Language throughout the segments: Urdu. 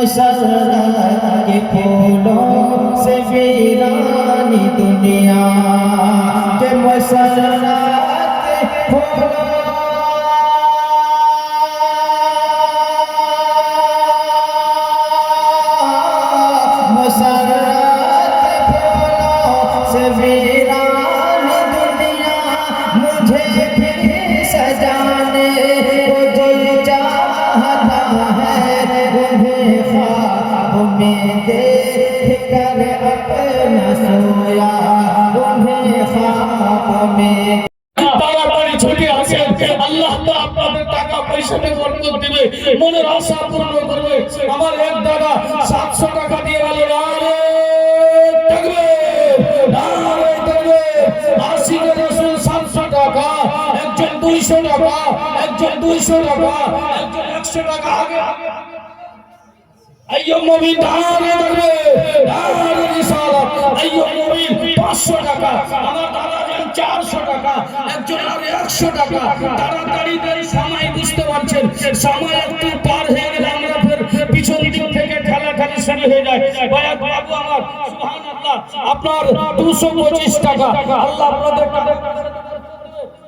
مسرت کے پھولوں سے ویرانی دنیا کے مسرت کے پھولوں سے ویرانی دنیا مجھے پھر سجانے کو جی چاہتا ہے انہیں خواب میں دیکھ کر اپنا سویا انہیں خواب میں তাড়াতাড়ি ছুটে আসেন আল্লাহ তো আপনাদের টাকা পয়সাতে বরকত দিবে মনের আশা পূর্ণ করবে আমার এক দাদা 700 টাকা দিয়ে গেল নারে তাকবীর নারে তাকবীর আশিকের রাসূল 700 টাকা একজন 200 টাকা একজন 200 টাকা একজন 100 টাকা আগে আইয়ো মুমিন নারে তাকবীর নারে রিসালাত আইয়ো মুমিন 500 টাকা আমার দাদা 400 টাকা একজন আর 100 টাকা তাড়াতাড়ি দেরি সময় বুঝতে পারছেন সময় একটু পার হয়ে গেলে আমরা ফের পিছন দিক থেকে ঠেলাঠেলি শুরু হয়ে যায় ভাইয়া বাবু আমার সুবহানাল্লাহ আপনার 225 টাকা আল্লাহ আপনাদের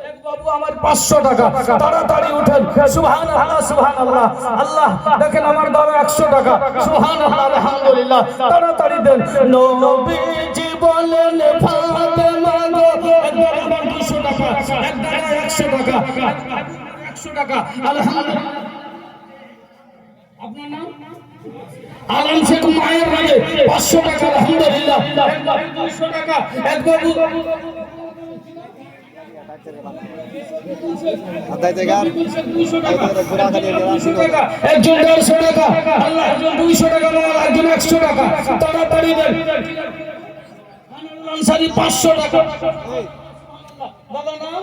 এক বাবু আমার 500 টাকা তাড়াতাড়ি উঠেন সুবহানাল্লাহ সুবহানাল্লাহ আল্লাহ দেখেন আমার দাদা 100 টাকা সুবহানাল্লাহ আলহামদুলিল্লাহ তাড়াতাড়ি দেন নবীজি বলেন ফাতেমা গো একবার 200 টাকা একবার 100 টাকা 100 টাকা আলহামদুলিল্লাহ আপনার নাম আলম শেখ মায়ের নামে 500 টাকা আলহামদুলিল্লাহ একবার 200 টাকা এক বাবু একজন 150 টাকা আল্লাহ একজন 200 টাকা একজন 100 টাকা তাড়াতাড়ি দেন আনসারী 500 টাকা দাদা নাম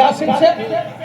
রাসিম শেখ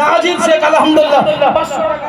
নাজিব শেখ আলহামদুলিল্লাহ 500 টাকা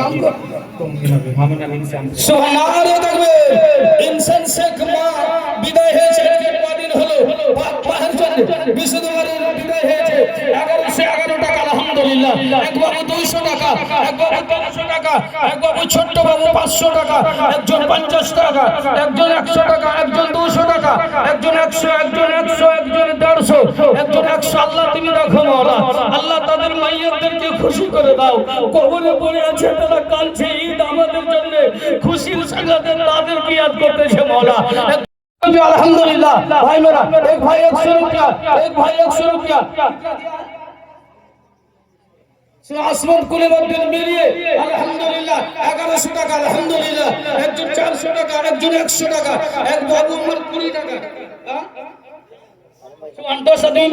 নাম গো সুবহানাল্লাহ তাকবীর ইনসান শেখ মা বিদায় হয়েছে আজকে কদিন হলো পাহাড় চলে বিশুদ্ধবারের বিদায় হয়েছে 1111 টাকা আলহামদুলিল্লাহ এক বাবু 200 টাকা এক বাবু 300 টাকা এক বাবু ছোট্ট বাবু 500 টাকা একজন 50 টাকা একজন 100 টাকা একজন 200 টাকা একজন 100 একজন 100 একজন 150 একজন 100 আল্লাহ তুমি রাখো মাওলা আল্লাহ তাদের মাইয়াতদেরকে খুশি করে দাও কবরে পড়ে আছে তারা কালছে ঈদ আমাদের জন্য খুশির সাথে তাদেরকে ইয়াদ করতেছে মাওলা আলহামদুলিল্লাহ ভাই মেরা এক ভাই 100 রুপিয়া এক ভাই 100 রুপিয়া সে আসমান কুলে মধ্যে মিলিয়ে আলহামদুলিল্লাহ 1100 টাকা আলহামদুলিল্লাহ একজন 400 টাকা একজন 100 টাকা এক বাবু আমার 20 টাকা সুবহানাল্লাহ সদী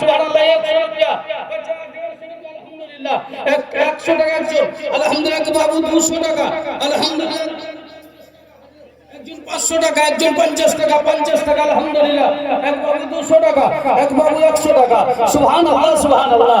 সুবহানাল্লাহ 100 রুপিয়া 100 টাকা একজন আলহামদুলিল্লাহ বাবু 200 টাকা আলহামদুলিল্লাহ একজন 500 টাকা একজন 50 টাকা 50 টাকা আলহামদুলিল্লাহ এক বাবু 200 টাকা এক বাবু 100 টাকা সুবহানাল্লাহ সুবহানাল্লাহ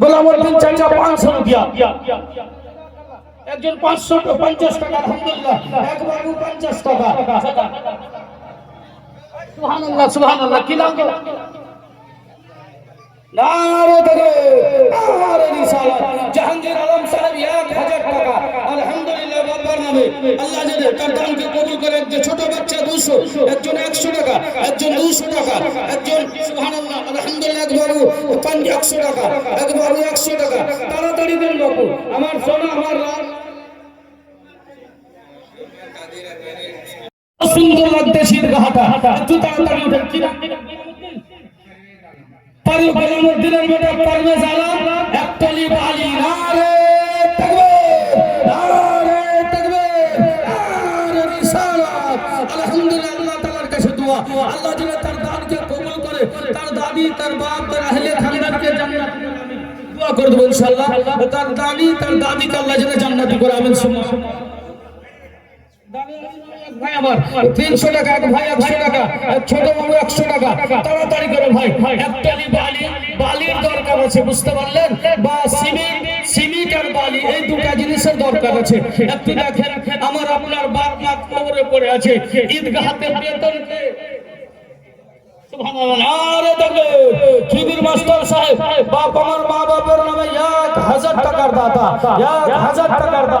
গোলামউদ্দিন চাচা 500 রুপিয়া একজন 550 টাকা আলহামদুলিল্লাহ এক বাবু 50 টাকা সুবহানাল্লাহ সুবহানাল্লাহ কি নাম নারে তাকবীর নারে রিসালাত জাহাঙ্গীর আলম সাহেব 1000 টাকা আলহামদুলিল্লাহ বাবার নামে আল্লাহ যেন তার দানকে কবুল করে একজন ছোট বাচ্চা 200 একজন 100 টাকা একজন 200 টাকা একজন সুবহানাল্লাহ আলহামদুলিল্লাহ এক বাবু 100 টাকা এক বাবু 100 টাকা তাড়াতাড়ি দেন বাবু আমার সোনা আমার রাত সুন্দর লাগতে শীতঘাটা একটু তাড়াতাড়ি উঠেন কি না গোলামউদ্দিনের বেটা পারভেজ আলম একতলি বালি নারে তাকবীর নারে তাকবীর নারে রিসালাত আলহামদুলিল্লাহ আল্লাহ তাআলার কাছে দোয়া আল্লাহ যেন তার দানকে কবুল করে তার দাদি তার বাপ তার আহলে খানদানকে জান্নাত দোয়া করে দেব ইনশাআল্লাহ তার দাদি তার দাদিকে আল্লাহ যেন জান্নাতি করে আমিন সুবহানাল্লাহ ভাই আমার 300 টাকা এক ভাই 100 টাকা ছোট বাবু 100 টাকা তাড়াতাড়ি করে ভাই একটালি বালির দরকার আছে বুঝতে পারলেন বা সিমেন্ট আর বালি এই দুটো জিনিসের দরকার আছে একটু দেখেন আমার আপনার বাপ মা কবরে পড়ে আছে ঈদগাহতে বেতন সুবহানাল্লাহ, নারে তাকবীর। খিদির মাস্টার সাহেব বাপ আমার মা বাবার নামে 1000 টাকার দাতা, 1000 টাকার দাতা।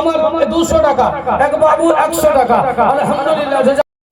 আমার 200 টাকা, এক বাবু 100 টাকা। আলহামদুলিল্লাহ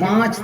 5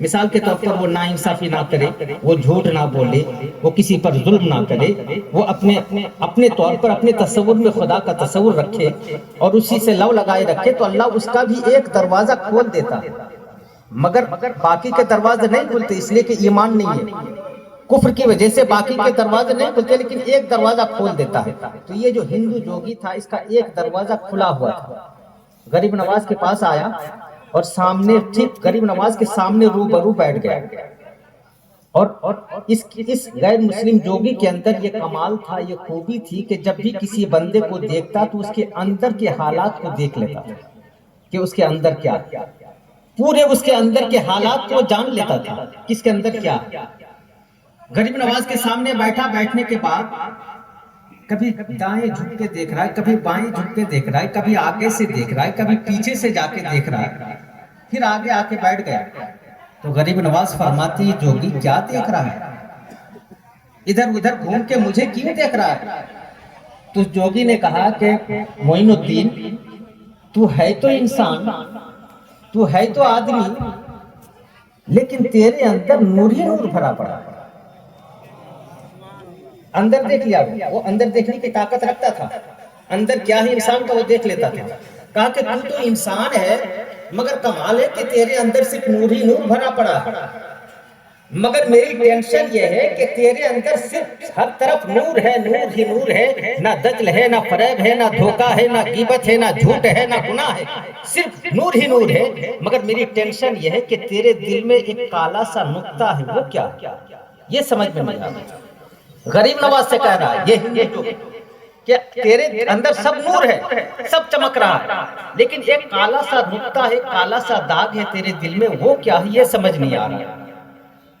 مثال کے طور پر وہ ناانصافی نہ کرے، وہ جھوٹ نہ بولے، وہ کسی پر ظلم نہ کرے، وہ اپنے طور پر اپنے تصور میں خدا کا تصور رکھے اور اسی سے لو لگائے رکھے، تو اللہ اس کا بھی ایک دروازہ کھول دیتا ہے، مگر باقی کے دروازے نہیں کھلتے، اس لیے کہ ایمان نہیں ہے، کفر کی وجہ سے باقی کے دروازے نہیں کھلتے، لیکن ایک دروازہ کھول دیتا ہے۔ تو یہ جو ہندو جوگی تھا، اس کا ایک دروازہ کھلا ہوا تھا، غریب نواز کے پاس آیا اور سامنے ٹھیک غریب نواز کے سامنے روبرو بیٹھ گیا، اور اس غیر مسلم جوگی کے اندر یہ کمال تھا، یہ خوبی تھی کہ جب بھی کسی بندے کو دیکھتا تو اس کے اندر کے حالات کو دیکھ لیتا تھا کہ اس کے اندر کیا، پورے اس کے اندر کے حالات کو جان لیتا تھا، کس کے اندر کیا۔ غریب نواز کے سامنے بیٹھا، بیٹھنے کے بعد کبھی دائیں جھک کے دیکھ رہا ہے، کبھی بائیں جھک کے دیکھ رہا ہے، کبھی آگے سے دیکھ رہا ہے، کبھی پیچھے سے جا کے دیکھ رہا ہے، پھر آگے آ کے بیٹھ گیا۔ تو غریب نواز فرماتی، جوگی کیا دیکھ رہا ہے، ادھر ادھر گھوم کے مجھے کیوں دیکھ رہا ہے؟ تو جوگی نے کہا کہ معین الدین، تو ہے تو انسان، تو ہے تو آدمی، لیکن تیرے اندر نور ہی نور بھرا پڑا ہے۔ اندر دیکھ لیا، وہ اندر دیکھنے کی طاقت رکھتا تھا، اندر کیا ہے انسان کا وہ دیکھ لیتا تھا۔ کہا کہ تو انسان ہے، مگر کمال ہے کہ تیرے اندر صرف نور ہی نور بھرا پڑا ہے، مگر میری ٹینشن یہ ہے کہ تیرے اندر صرف ہر طرف نور ہے، نور ہی نور ہے، نہ دجل ہے، نہ فریب ہے، نہ دھوکہ ہے، نہ غیبت ہے، نہ جھوٹ ہے، نہ گناہ ہے، صرف نور ہی نور ہے، مگر میری ٹینشن یہ ہے کہ تیرے دل میں ایک کالا سا نقطہ ہے، وہ کیا؟ یہ سمجھ میں نہیں آتا۔ غریب نواز سے کہہ رہا ہے یہ ہندو کہ تیرے اندر سب نور ہے، سب چمک رہا ہے، لیکن ایک کالا سا نقطہ ہے، کالا سا داغ ہے تیرے دل میں، وہ کیا ہے؟ یہ سمجھ نہیں آ رہا۔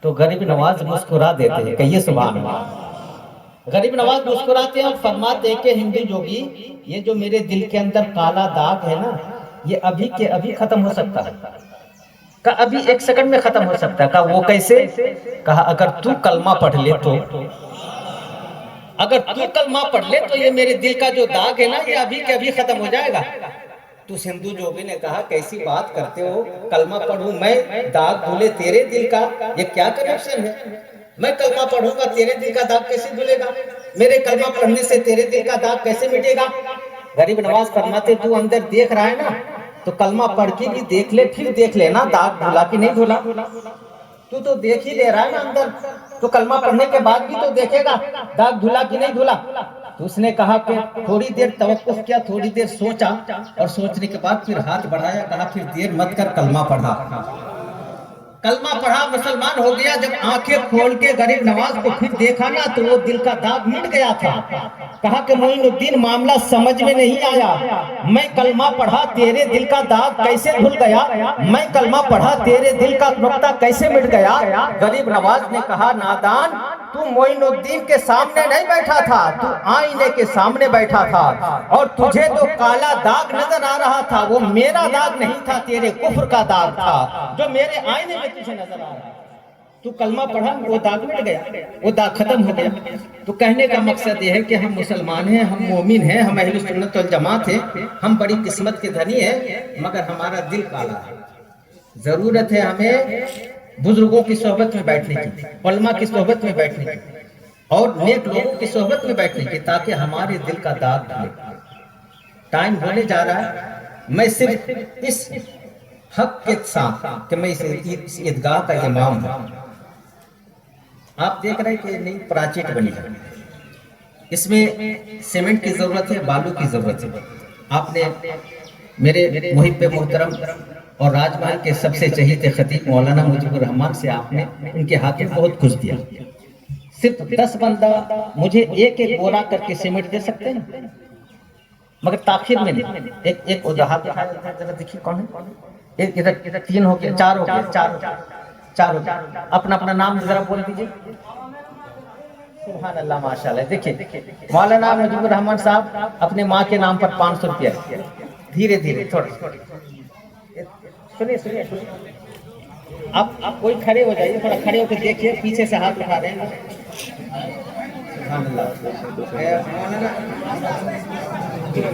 تو غریب نواز مسکرا دیتے ہیں، کہیے سبحان اللہ۔ غریب نواز مسکراتے ہیں اور فرماتے ہیں کہ ہندو جوگی، یہ جو میرے دل کے اندر کالا داغ ہے نا، یہ ابھی کے ابھی ختم ہو سکتا ہے، کہا ابھی ایک سیکنڈ میں ختم ہو سکتا ہے۔ کہا وہ کیسے؟ کہا اگر تو کلمہ پڑھ لے تو، اگر تو کلمہ پڑھ لے تو یہ میرے دل کا جو داغ ہے نا، یہ ابھی کے ابھی ختم ہو جائے گا۔ تو ہندو جوگی نے کہا کیسی بات کرتے ہو، کلمہ پڑھوں میں، داغ دھلے تیرے دل کا، یہ کیا کنیکشن ہے؟ میں کلمہ پڑھوں گا، تیرے دل کا داغ کیسے دھلے گا؟ میرے کلمہ پڑھنے سے تیرے دل کا داغ کیسے مٹے گا؟ غریب نواز فرماتے تو اندر دیکھ رہا ہے نا، تو کلمہ پڑھ کے بھی دیکھ لے، پھر دیکھ لینا داغ دھلا کہ نہیں دھلا۔ تو دیکھ ہی لے رہا ہے نا اندر، تو کلمہ پڑھنے کے بعد بھی تو دیکھے گا داغ دھلا کہ نہیں دھلا۔ تو اس نے کہا کہ تھوڑی دیر توقف کیا، تھوڑی دیر سوچا، اور سوچنے کے بعد پھر ہاتھ بڑھایا، کہا پھر دیر مت کر، کلمہ پڑھا۔ کلمہ پڑھا، مسلمان ہو گیا۔ جب آنکھیں کھول کے غریب نواز کو پھر دیکھا نا، تو وہ دل کا داغ مٹ گیا تھا۔ کہا کہ معین الدین معاملہ سمجھ میں نہیں آیا، میں کلمہ پڑھا تیرے دل کا داغ کیسے دھل گیا، میں کلمہ پڑھا تیرے دل کا نقطہ کیسے مٹ گیا؟ غریب نواز نے کہا نادان، تو معین الدین کے سامنے نہیں بیٹھا تھا، تو آئینے کے سامنے بیٹھا تھا، اور تجھے جو کالا داغ نظر آ رہا تھا وہ میرا داغ نہیں تھا، تیرے کفر کا داغ تھا جو میرے آئینے میں تجھے نظر آ رہا ہے۔ تو کلمہ پڑھا، وہ داغ مٹ گیا، وہ داغ ختم ہو گیا۔ تو کہنے کا مقصد یہ ہے کہ ہم مسلمان ہیں، ہم مومن ہیں، ہم اہل سنت والجماعت ہیں، ہم بڑی قسمت کے دھنی ہیں، مگر ہمارا دل کالا ہے۔ ضرورت ہے ہمیں بزرگوں کی صحبت میں بیٹھنے کی، علماء کی صحبت میں بیٹھنے کی، اور نیک لوگوں کی صحبت میں بیٹھنے کی، تاکہ ہمارے دل کا داغ دھلے۔ ٹائم ہونے جا رہا ہے، میں صرف اس حق کے ساتھ کہ میں اس عیدگاہ کا امام ہوں۔ آپ دیکھ رہے ہیں کہ نئی پراچیٹ بنی ہے، اس میں سیمنٹ کی ضرورت ہے، بالو کی ضرورت ہے۔ آپ نے میرے محب محترم اور راج محل کے سب سے چہیتے خطیب مولانا مجیب الرحمان سے آپ نے ان کے ہاتھ میں بہت کچھ دیا۔ صرف 10 بندہ مجھے ایک ایک بورا کر کے سیمنٹ دے سکتے ہیں، مگر تاخیر میں نہیں۔ ایک وضاحت ذرا دیکھیے کون ہے، ایک ادھر 3 ہو گیا، 4 ہو گیا، 4 ہو گیا۔ اپنا اپنا نام ذرا بول دیجیے۔ سبحان اللہ، ماشاءاللہ۔ دیکھیے مولانا مجیب الرحمان صاحب اپنے ماں کے نام پر 500 روپیہ، دھیرے دھیرے تھوڑا سنیے۔ آپ کوئی کھڑے ہو جائیے، تھوڑا کھڑے ہو کے دیکھیے، پیچھے سے ہاتھ اٹھا رہے ہیں۔ سبحان اللہ۔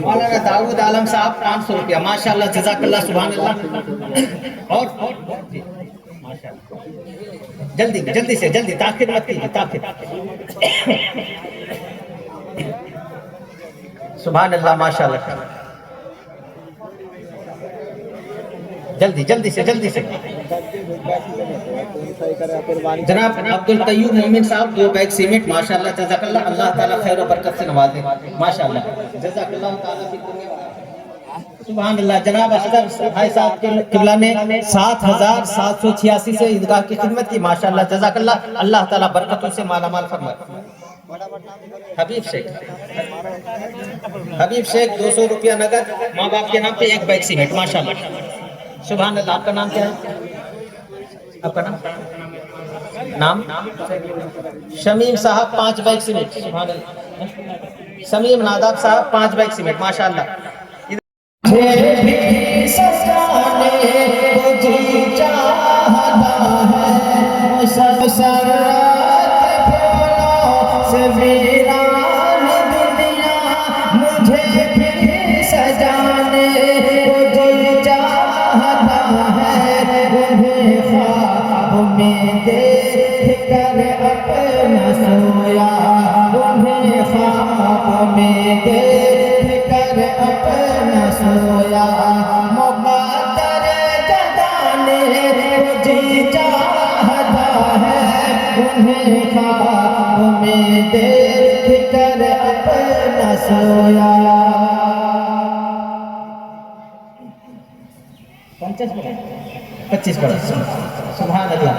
مولانا داؤد عالم صاحب 500 روپیہ، ماشاءاللہ، جزاک اللہ، سبحان اللہ۔ اور ماشاءاللہ جلدی جلدی سے جلدی، تاخیر مت کیجیے، تاخیر. سبحان اللہ، ماشاء اللہ. جلدی جلدی سے جلدی سے. جناب عبد القیوم مومن صاحب 2 بیگ سیمنٹ، ماشاء اللہ جزاک اللہ. اللہ تعالیٰ خیر و برکت سے نوازے، ماشاء اللہ جزاک اللہ تعالیٰ. سبحان اللہ. جناب اشرف بھائی صاحب کے قبلہ نے 7,786 سے عیدگاہ کی خدمت کی، ماشاء اللہ جزاک اللہ. اللہ تعالیٰ برکتوں سے مالا مال فرمائے. حبیب شیخ، حبیب شیخ 200 روپیہ نقد ماں باپ کے نام پہ 1 بیگ سیمنٹ، ماشاء اللہ. سبحان اللہ. آپ کا نام کیا ہے؟ آپ کا نام شمیم صاحب 5 بیگ سیمنٹ. سبحان اللہ. سمیم ناداب صاحب 5 بیگ سیمنٹ، ماشاء اللہ. مجھے بھی سجانے کو جی چاہتا ہے، سب سرات پھولوں سے ویران دنیا، مجھے بھی سجانے کو جی چاہتا ہے، انہیں خواب میں دیکھ کر اپنا سویا، انہیں خواب میں دیکھ کر اپنا سویا، مقدر جگانے کو جی چاہتا ہے، انہیں خواب میں دیکھ کر اپنا سویا. 25 پڑھا. سبحان اللہ.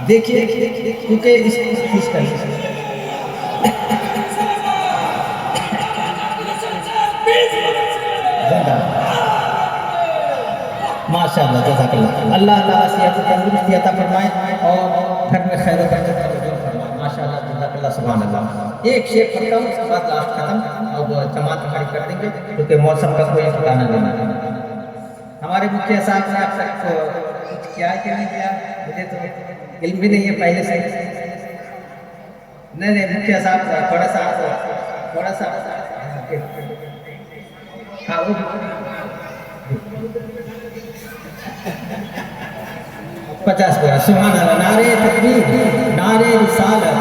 دیکھیے کیونکہ اس کا ماشاء اللہ جزاک اللہ. اللہ تعالیٰ صحت و تندرستی عطا فرمائے اور گھر میں خیر و برکت فرمائے، ماشاء اللہ جزاک اللہ. سبحان اللہ. ایک شعر پڑھتا ہوں، اس کے بعد لاسٹ ختم، اب جماعت کھڑی کر دیں گے کیونکہ موسم کا کوئی ٹھکانا نہیں. ہمارے مکھیا صاحب نے اب تک کچھ کیا کہ نہیں کیا مجھے تو علم بھی نہیں ہے پہلے سے. نہیں مکھیا صاحب تھوڑا سا ہاں وہ 50 پڑھا. سبحان اللہ. نعرہ تکبیر، نعرہ رسالت.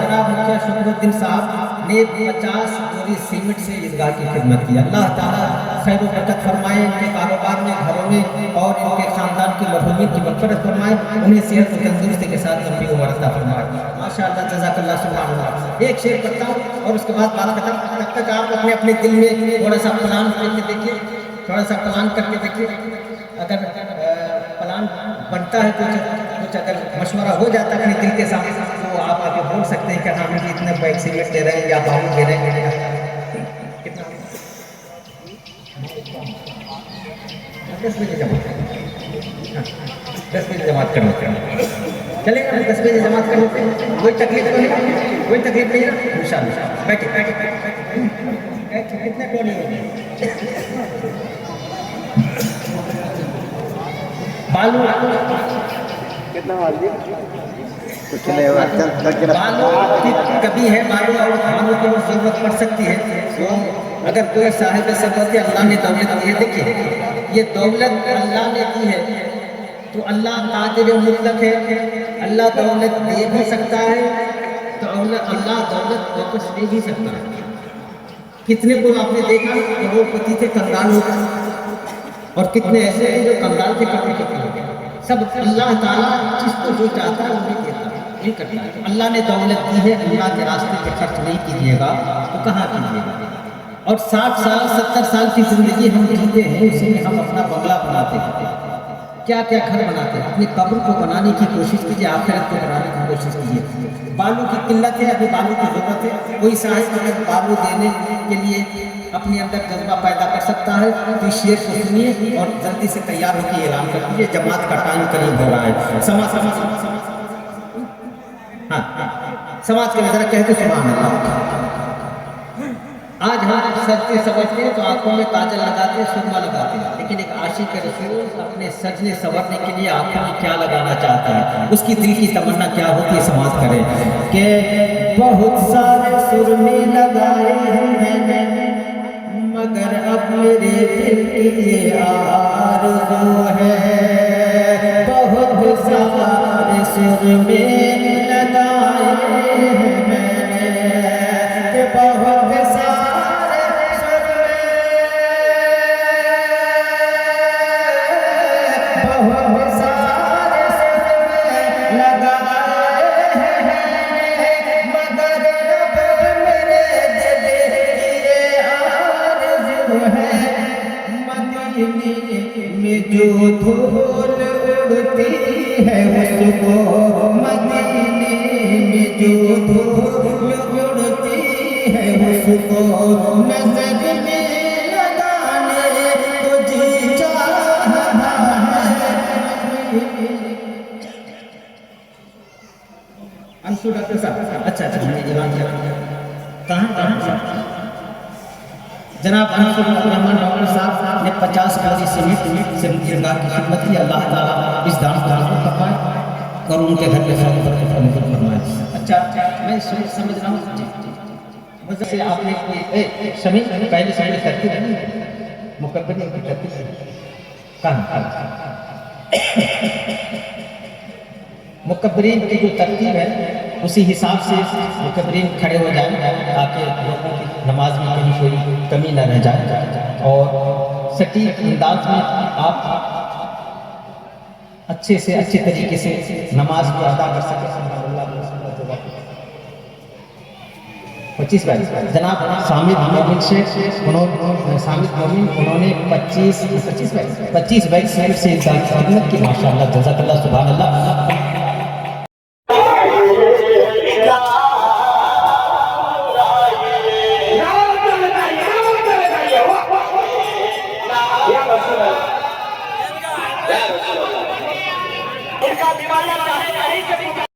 جناب مکھیا شکر الدین صاحب نے 50 بوری سیمنٹ سے عیدگاہ کی خدمت کی. اللہ تعالیٰ خیر و برکت فرمائے، ان کے کاروبار میں، گھروں میں اور ان کے خاندان کی مرحومین کی مغفرت فرمائے، انہیں صحت و تندرستی کے ساتھ لمبی عمر عطا فرمائے. ماشاء اللہ جزاک اللہ. سبحان اللہ. ایک شعر پڑھتا ہوں اور اس کے بعد بات ختم. تب تک آپ اپنے دل میں تھوڑا سا پلان کر کے دیکھیے، تھوڑا سا پلان کر کے دیکھیے. اگر پلان بنتا ہے کچھ اگر مشورہ ہو جاتا ہے اپنے دل کے سامنے تو آپ آگے بول سکتے ہیں کہ ہاں مجھے اتنے بیگ سیمنٹ دے رہے ہیں یا باؤن دے رہے ہیں. کتنا 10 بجے جماعت کریں، 10 بجے جماعت کرنا چلے گا. 10 بجے جماعت کرنے پہ کوئی تکلیف نہیں ہے، کوئی تکلیف نہیں ہے ان شاء اللہ. بیٹھے کتنے ٹولی ہو گئے بالو کتنا مال دیا بالو کبھی ہے، بالو اور کھانوں کی ضرورت پڑ سکتی ہے. اگر کوئی صاحب ثروت اللہ نے دولت دی ہے، دیکھیے یہ دولت اللہ نے دی ہے تو اللہ قادر مطلق ہے. اللہ دولت دے بھی سکتا ہے تو اللہ دولت واپس دے بھی سکتا ہے. کتنے کو آپ نے دیکھا کروڑپتی تھے کنگال ہو گئے اور کتنے ایسے ہیں جو کنگال تھے کروڑپتی ہو گئے. سب اللہ تعالیٰ جس کو جو چاہتا ہے وہی دیتا ہے، نہیں کرتا ہے. اللہ نے دولت دی ہے، اللہ کے راستے پہ خرچ نہیں کیجیے گا تو کہاں کیجیے گا. اور 60 سال 70 سال کی زندگی ہم جیتے ہیں، اسی میں ہم اپنا بنگلہ بناتے ہیں، کیا کیا گھر بناتے ہیں. اپنی قبر کو بنانے کی کوشش کیجیے، آخرت کو بنانے کی کوشش کیجیے. بالو کی قلت ہے، ابھی بالو کی ضرورت ہے. کوئی صاحب اگر بالو دینے کے لیے اپنے اندر جذبہ پیدا کر سکتا ہے تو اس شعر کو سنیے اور جلدی سے تیار ہو کے اعلان کر دیجیے. جماعت کا ٹائم قریب ہو رہا ہے. سماج کے نظر کہتے سبحان اللہ. آج ہم سجتے سمجھتے ہیں تو آنکھوں میں کاجل لگاتے ہیں، سرما لگاتے ہیں، لیکن ایک عاشق رسول اپنے سجنے سنورنے کے لیے آنکھوں میں کیا لگانا چاہتا ہے، اس کی دل کی تمنا کیا ہوتی ہے. سماعت کریں کہ بہت سارے سرمے لگائے ہیں مگر اب میرے دل کی یہ آرزو ہے بہت سارے سر میں لگائے ہیں میں نے کہ بہت سارے سر میں بہت سارے سر میں لگائے ہیں مگر اب میرے دل کی یہ آرزو ہے مدینے میں جو دھول اڑتی ہے اس کو مدینے میں جو دھول اڑتی ہے اس کو نظر میں لگانے کو جی چاہتا ہے انشو ڈاکٹر صاحب اچھا کہاں جناب انصر الرحمن ڈاکٹر صاحب نے 50 بوری سیمنٹ سے عیدگاہ کی خدمت کی. اللہ تعالیٰ اس دان کو قبول فرمائے اور ان کے گھر میں خیر برکت فرمائے. اچھا میں سمجھ رہا ہوں مجھ سے آپ نے شمی پہلے سے کرتی رہی مکبر کی کرتی کہاں مکبرین کی جو ترتیب ہے اسی حساب سے مکبرین کھڑے ہو جائیں تاکہ لوگوں کی نماز میں کہیں کوئی کمی نہ رہ جائے اور سٹیک انداز میں آپ اچھے سے اچھے طریقے سے نماز کو ادا کر سکیں. 25 بھائی جناب سامد مومن شیخ انہوں نے 25 بیگ سے خدمت کی. ماشاءاللہ جزاک اللہ سبحان اللہ.